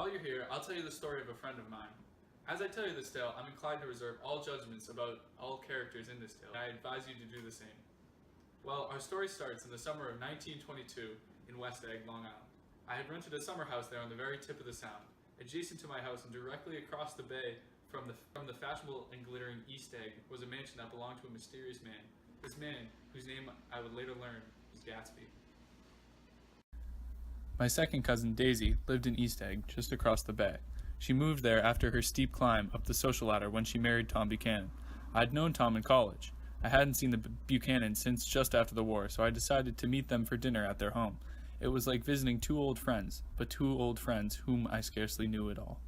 While you're here, I'll tell you the story of a friend of mine. As I tell you this tale, I'm inclined to reserve all judgments about all characters in this tale, and I advise you to do the same. Well, our story starts in the summer of 1922 in West Egg, Long Island. I had rented a summer house there on the very tip of the Sound. Adjacent to my house and directly across the bay from the fashionable and glittering East Egg was a mansion that belonged to a mysterious man. This man, whose name I would later learn was Gatsby. My second cousin, Daisy, lived in East Egg, just across the bay. She moved there after her steep climb up the social ladder when she married Tom Buchanan. I'd known Tom in college. I hadn't seen the Buchanans since just after the war, so I decided to meet them for dinner at their home. It was like visiting two old friends, but two old friends whom I scarcely knew at all.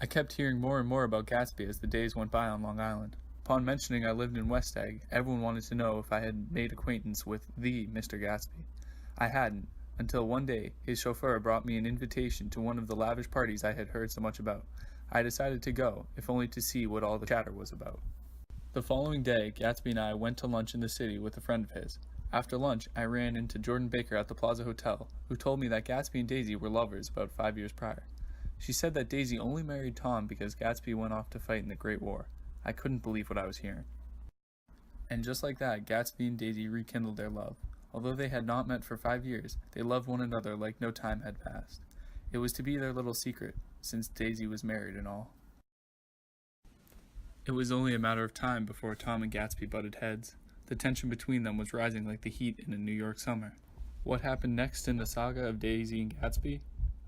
I kept hearing more and more about Gatsby as the days went by on Long Island. Upon mentioning I lived in West Egg, everyone wanted to know if I had made acquaintance with the Mr. Gatsby. I hadn't, until one day his chauffeur brought me an invitation to one of the lavish parties I had heard so much about. I decided to go, if only to see what all the chatter was about. The following day, Gatsby and I went to lunch in the city with a friend of his. After lunch, I ran into Jordan Baker at the Plaza Hotel, who told me that Gatsby and Daisy were lovers about 5 years prior. She said that Daisy only married Tom because Gatsby went off to fight in the Great War. I couldn't believe what I was hearing. And just like that, Gatsby and Daisy rekindled their love. Although they had not met for 5 years, they loved one another like no time had passed. It was to be their little secret, since Daisy was married and all. It was only a matter of time before Tom and Gatsby butted heads. The tension between them was rising like the heat in a New York summer. What happened next in the saga of Daisy and Gatsby?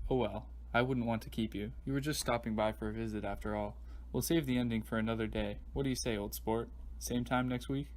Oh well, I wouldn't want to keep you. You were just stopping by for a visit after all. We'll save the ending for another day. What do you say, old sport? Same time next week?